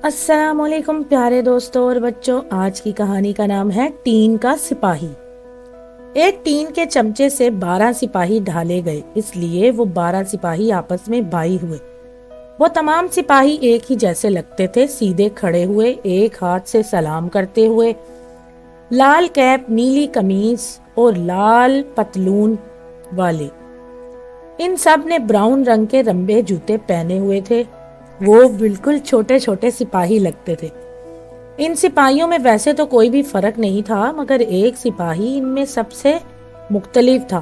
السلام علیکم پیارے دوستوں اور بچوں، آج کی کہانی کا نام ہے ٹین کا سپاہی۔ ایک ٹین کے چمچے سے 12 سپاہی ڈھالے گئے، اس لیے وہ 12 سپاہی آپس میں بھائی ہوئے۔ وہ تمام سپاہی ایک ہی جیسے لگتے تھے، سیدھے کھڑے ہوئے، ایک ہاتھ سے سلام کرتے ہوئے، لال کیپ، نیلی قمیص اور لال پتلون والے۔ ان سب نے براؤن رنگ کے لمبے جوتے پہنے ہوئے تھے۔ وہ بالکل چھوٹے چھوٹے سپاہی لگتے تھے۔ ان سپاہیوں میں ویسے تو کوئی بھی فرق نہیں تھا، مگر ایک سپاہی ان میں سب سے مختلف تھا،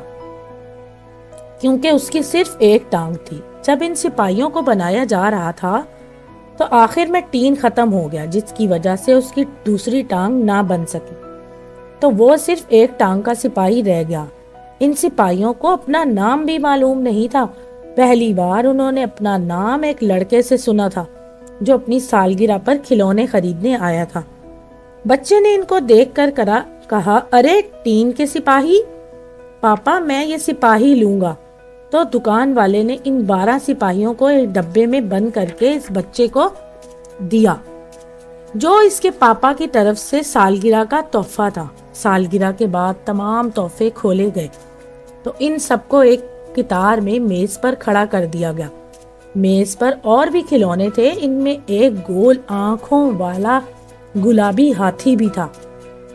کیونکہ اس کی صرف ایک ٹانگ تھی۔ جب ان سپاہیوں کو بنایا جا رہا تھا تو آخر میں ٹین ختم ہو گیا، جس کی وجہ سے اس کی دوسری ٹانگ نہ بن سکی، تو وہ صرف ایک ٹانگ کا سپاہی رہ گیا۔ ان سپاہیوں کو اپنا نام بھی معلوم نہیں تھا۔ پہلی بار انہوں نے اپنا نام ایک لڑکے سے سنا تھا جو اپنی سالگرہ پر کھلونے خریدنے آیا تھا۔ بچے نے ان کو دیکھ کر کہا، ارے ٹین کے سپاہی، پاپا میں یہ سپاہی لوں گا۔ تو دکان والے نے ان 12 سپاہیوں کو ایک ڈبے میں بند کر کے اس بچے کو دیا، جو اس کے پاپا کی طرف سے سالگرہ کا تحفہ تھا۔ سالگرہ کے بعد تمام تحفے کھولے گئے تو ان سب کو ایک قطار میں میز پر کھڑا کر دیا گیا۔ میز پر اور بھی کھلونے تھے، ان میں ایک گول آنکھوں والا گلابی ہاتھی بھی تھا،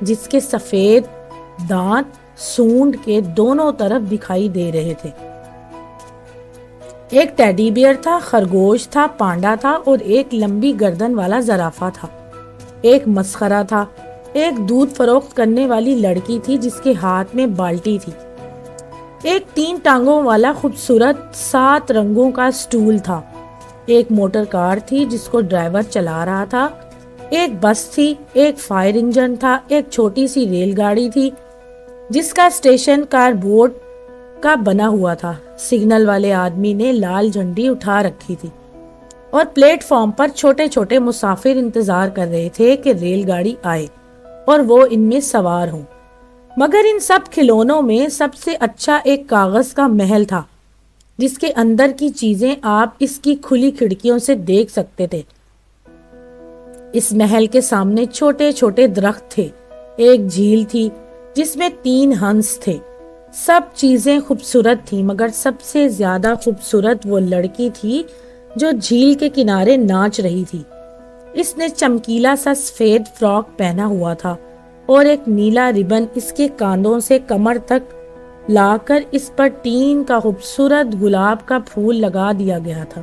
جس کے سفید دانت سونڈ کے دونوں طرف دکھائی دے رہے تھے۔ ایک ٹیڈی بیئر تھا، خرگوش تھا، پانڈا تھا اور ایک لمبی گردن والا زرافہ تھا۔ ایک مسخرہ تھا، ایک دودھ فروخت کرنے والی لڑکی تھی جس کے ہاتھ میں بالٹی تھی۔ ایک 3 ٹانگوں والا خوبصورت 7 رنگوں کا سٹول تھا۔ ایک موٹر کار تھی جس کو ڈرائیور چلا رہا تھا۔ ایک بس تھی، ایک فائر انجن تھا، ایک چھوٹی سی ریل گاڑی تھی جس کا اسٹیشن کار بورڈ کا بنا ہوا تھا۔ سگنل والے آدمی نے لال جھنڈی اٹھا رکھی تھی اور پلیٹ فارم پر چھوٹے چھوٹے مسافر انتظار کر رہے تھے کہ ریل گاڑی آئے اور وہ ان میں سوار ہوں۔ مگر ان سب کھلونوں میں سب سے اچھا ایک کاغذ کا محل تھا، جس کے اندر کی چیزیں آپ اس کی کھلی کھڑکیوں سے دیکھ سکتے تھے۔ اس محل کے سامنے چھوٹے چھوٹے درخت تھے، ایک جھیل تھی جس میں 3 ہنس تھے۔ سب چیزیں خوبصورت تھیں، مگر سب سے زیادہ خوبصورت وہ لڑکی تھی جو جھیل کے کنارے ناچ رہی تھی۔ اس نے چمکیلا سا سفید فراک پہنا ہوا تھا اور ایک نیلا ربن اس کے کاندھوں سے کمر تک لا کر اس پر ٹین کا خوبصورت گلاب کا پھول لگا دیا گیا تھا۔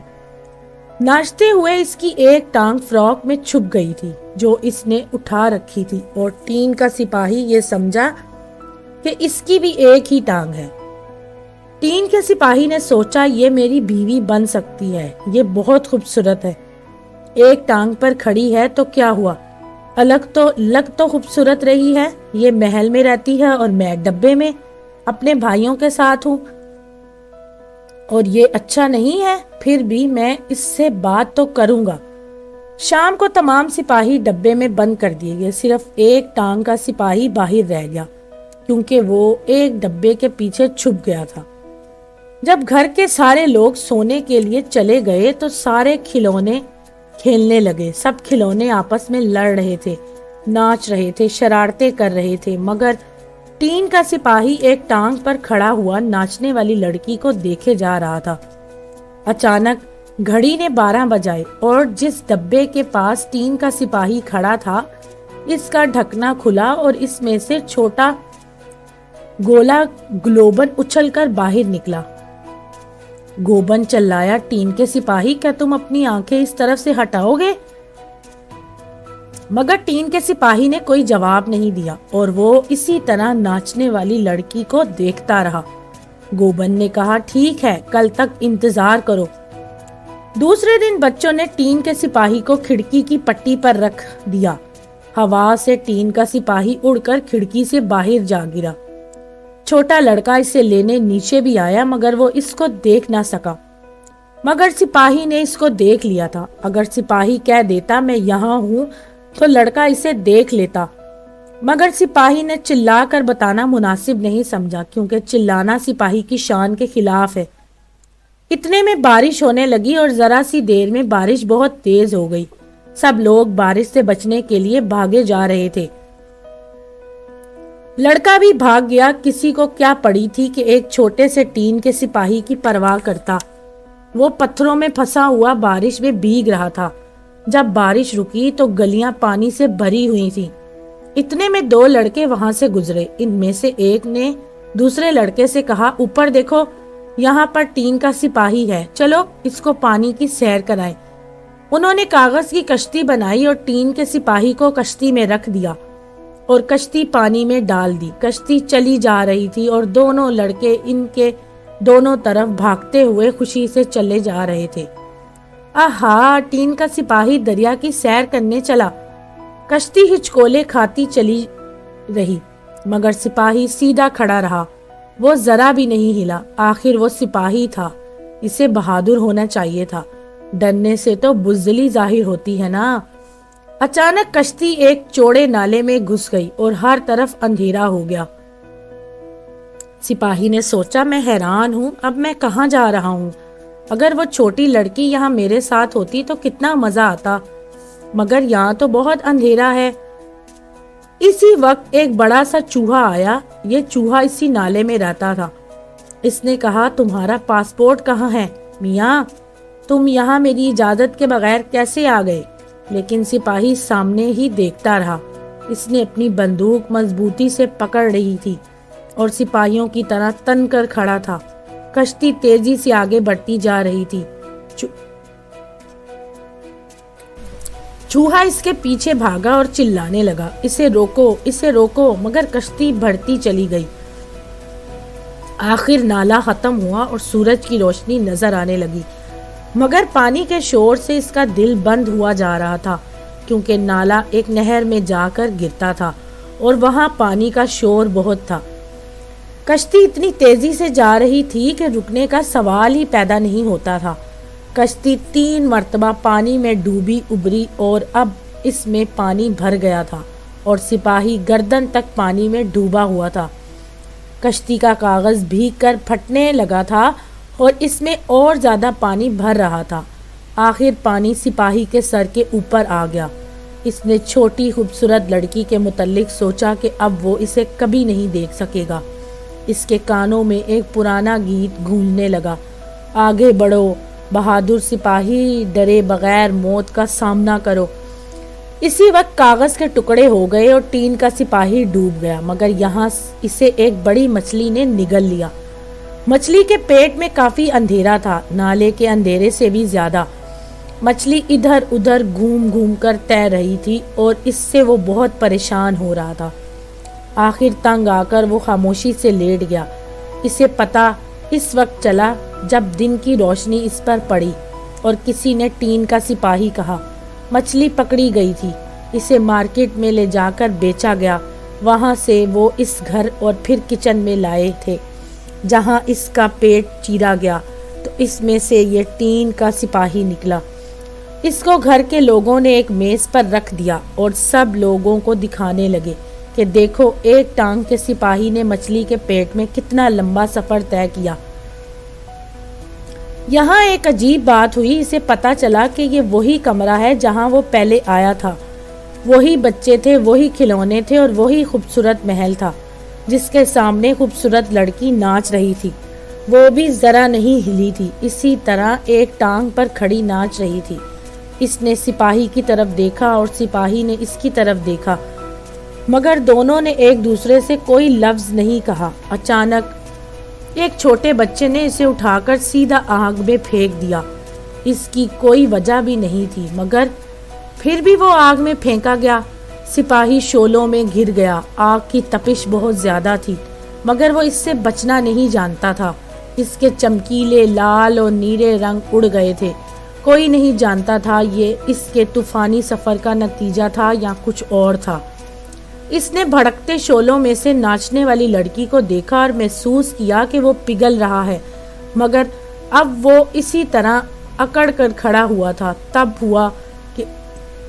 ناچتے ہوئے اس کی ایک ٹانگ فراک میں چھپ گئی تھی جو اس نے اٹھا رکھی تھی، اور ٹین کا سپاہی یہ سمجھا کہ اس کی بھی ایک ہی ٹانگ ہے۔ ٹین کے سپاہی نے سوچا، یہ میری بیوی بن سکتی ہے، یہ بہت خوبصورت ہے، ایک ٹانگ پر کھڑی ہے تو کیا ہوا، لگ تو خوبصورت رہی ہے۔ یہ محل میں رہتی ہے اور میں ڈبے میں اپنے بھائیوں کے ساتھ ہوں، اور یہ اچھا نہیں ہے، پھر بھی میں اس سے بات تو کروں گا۔ شام کو تمام سپاہی ڈبے میں بند کر دیے گئے، صرف ایک ٹانگ کا سپاہی باہر رہ گیا، کیونکہ وہ ایک ڈبے کے پیچھے چھپ گیا تھا۔ جب گھر کے سارے لوگ سونے کے لیے چلے گئے تو سارے کھلونے کھیلنے لگے۔ سب کھلونے آپس میں لڑ رہے تھے، ناچ رہے تھے، شرارتیں کر رہے تھے، مگر ٹین کا سپاہی ایک ٹانگ پر کھڑا ہوا ناچنے والی لڑکی کو دیکھے جا رہا تھا۔ اچانک گھڑی نے 12 بجائے اور جس ڈبے کے پاس ٹین کا سپاہی کھڑا تھا، اس کا ڈھکنا کھلا اور اس میں سے چھوٹا گولا گلوبن اچھل کر باہر نکلا۔ گوبن چلایا، ٹین کے سپاہی، کیا تم اپنی آنکھیں اس طرف سے ہٹاؤ گے؟ مگر ٹین کے سپاہی نے کوئی جواب نہیں دیا اور وہ اسی طرح ناچنے والی لڑکی کو دیکھتا رہا۔ گوبن نے کہا، ٹھیک ہے، کل تک انتظار کرو۔ دوسرے دن بچوں نے ٹین کے سپاہی کو کھڑکی کی پٹی پر رکھ دیا۔ ہوا سے ٹین کا سپاہی اڑ کر کھڑکی سے باہر جا گرا۔ چھوٹا لڑکا اسے لینے نیچے بھی آیا، مگر وہ اس کو دیکھ نہ سکا۔ مگر سپاہی نے اس کو دیکھ لیا تھا۔ اگر سپاہی کہہ دیتا میں یہاں ہوں تو لڑکا اسے دیکھ لیتا، مگر سپاہی نے چلا کر بتانا مناسب نہیں سمجھا، کیونکہ چلانا سپاہی کی شان کے خلاف ہے۔ اتنے میں بارش ہونے لگی اور ذرا سی دیر میں بارش بہت تیز ہو گئی۔ सब लोग बारिश से बचने के लिए भागे जा रहे थे। लड़का भी भाग गया। किसी को क्या पड़ी थी कि एक छोटे से टीन के सिपाही की परवाह करता। वो पत्थरों में फंसा हुआ बारिश में भीग रहा था। जब बारिश रुकी तो गलियां पानी से भरी हुई थीं। इतने में दो लड़के वहां से गुजरे। इनमें से एक ने दूसरे लड़के से कहा, ऊपर देखो, यहाँ पर टीन का सिपाही है, चलो इसको पानी की सैर कराएं। उन्होंने कागज की कश्ती बनाई और टीन के सिपाही को कश्ती में रख दिया और कश्ती पानी में डाल दी। कश्ती चली जा रही थी और दोनों लड़के इनके दोनों तरफ भागते हुए खुशी से चले जा रहे थे। आहा, टीन का सिपाही दरिया की सैर करने चला। कश्ती हिचकोले खाती चली रही, मगर सिपाही सीधा खड़ा रहा। वो जरा भी नहीं हिला। आखिर वो सिपाही था, इसे बहादुर होना चाहिए था। डरने से तो बुज़दिली जाहिर होती है ना। अचानक कश्ती एक चौड़े नाले में घुस गई और हर तरफ अंधेरा हो गया। सिपाही ने सोचा, मैं हैरान हूँ, अब मैं कहाँ जा रहा हूँ। अगर वो छोटी लड़की यहाँ मेरे साथ होती तो कितना मजा आता, मगर यहाँ तो बहुत अंधेरा है। इसी वक्त एक बड़ा सा चूहा आया। ये चूहा इसी नाले में रहता था। इसने कहा, तुम्हारा पासपोर्ट कहाँ है? मियाँ, तुम यहाँ मेरी इजाजत के बगैर कैसे आ गए? लेकिन सिपाही सामने ही देखता रहा। इसने अपनी बंदूक मजबूती से पकड़ रही थी और सिपाहियों की तरह तन कर खड़ा था। कश्ती तेजी से आगे बढ़ती जा रही थी। चूहा इसके पीछे भागा और चिल्लाने लगा, इसे रोको, इसे रोको, मगर कश्ती बढ़ती चली गई। आखिर नाला खत्म हुआ और सूरज की रोशनी नजर आने लगी, मगर पानी के शोर से इसका दिल बंद हुआ जा रहा था, क्योंकि नाला एक नहर में जाकर गिरता था और वहां पानी का शोर बहुत था। कश्ती इतनी तेजी से जा रही थी कि रुकने का सवाल ही पैदा नहीं होता था। कश्ती 3 मर्तबा पानी में डूबी उबरी और अब इसमें पानी भर गया था और सिपाही गर्दन तक पानी में डूबा हुआ था। कश्ती का कागज भीग कर फटने लगा था और इसमें और ज्यादा पानी भर रहा था। आखिर पानी सिपाही के सर के ऊपर आ गया। इसने छोटी खूबसूरत लड़की के मुतल्लिक सोचा कि अब वो इसे कभी नहीं देख सकेगा। इसके कानों में एक पुराना गीत गूंजने लगा, आगे बढ़ो बहादुर सिपाही, डरे बगैर मौत का सामना करो। इसी वक्त कागज के टुकड़े हो गए और टीन का सिपाही डूब गया, मगर यहाँ इसे एक बड़ी मछली ने निगल लिया। मछली के पेट में काफी अंधेरा था, नाले के अंधेरे से भी ज्यादा। मछली इधर उधर घूम घूम कर तैर रही थी और इससे वो बहुत परेशान हो रहा था। आखिर तंग आकर वो खामोशी से लेट गया। इसे पता इस वक्त चला जब दिन की रोशनी इस पर पड़ी और किसी ने टीन का सिपाही कहा। मछली पकड़ी गई थी, इसे मार्केट में ले जाकर बेचा गया। वहां से वो इस घर और फिर किचन में लाए थे, जहां इसका पेट चीरा गया तो इसमें से ये टीन का सिपाही निकला। इसको घर के लोगों ने एक मेज पर रख दिया और सब लोगों को दिखाने लगे कि देखो, एक टांग के सिपाही ने मछली के पेट में कितना लंबा सफर तय किया। यहाँ एक अजीब बात हुई। इसे पता चला कि ये वही कमरा है जहाँ वो पहले आया था। वही बच्चे थे, वही खिलौने थे और वही खूबसूरत महल था जिसके सामने खूबसूरत लड़की नाच रही थी। वो भी जरा नहीं हिली थी, इसी तरह एक टांग पर खड़ी नाच रही थी। इसने सिपाही की तरफ देखा और सिपाही ने इसकी तरफ देखा, मगर दोनों ने एक दूसरे से कोई लफ्ज नहीं कहा। अचानक एक छोटे बच्चे ने इसे उठाकर सीधा आग में फेंक दिया। इसकी कोई वजह भी नहीं थी, मगर फिर भी वो आग में फेंका गया। सिपाही शोलों में घिर गया। आग की तपिश बहुत ज्यादा थी, मगर वो इससे बचना नहीं जानता था। इसके चमकीले लाल और नीले रंग उड़ गए थे। कोई नहीं जानता था ये इसके तूफानी सफर का नतीजा था या कुछ और था। इसने भड़कते शोलों में से नाचने वाली लड़की को देखा और महसूस किया कि वो पिघल रहा है, मगर अब वो इसी तरह अकड़ कर खड़ा हुआ था। तब हुआ कि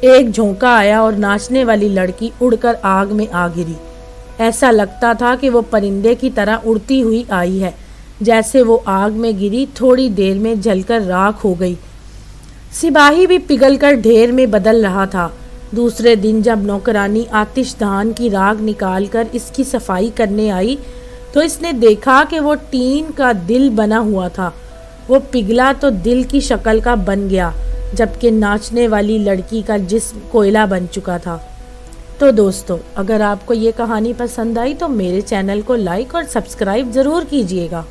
एक झोंका आया और नाचने वाली लड़की उड़कर आग में आ गिरी। ऐसा लगता था कि वो परिंदे की तरह उड़ती हुई आई है। जैसे वो आग में गिरी, थोड़ी देर में जलकर राख हो गई। सिपाही भी पिघल कर ढेर में बदल रहा था। दूसरे दिन जब नौकरानी आतिश दान की राख निकालकर इसकी सफाई करने आई तो इसने देखा कि वो टीन का दिल बना हुआ था। वो पिघला तो दिल की शक्ल का बन गया, जबकि नाचने वाली लड़की का जिस्म कोयला बन चुका था। तो दोस्तों, अगर आपको ये कहानी पसंद आई तो मेरे चैनल को लाइक और सब्सक्राइब ज़रूर कीजिएगा।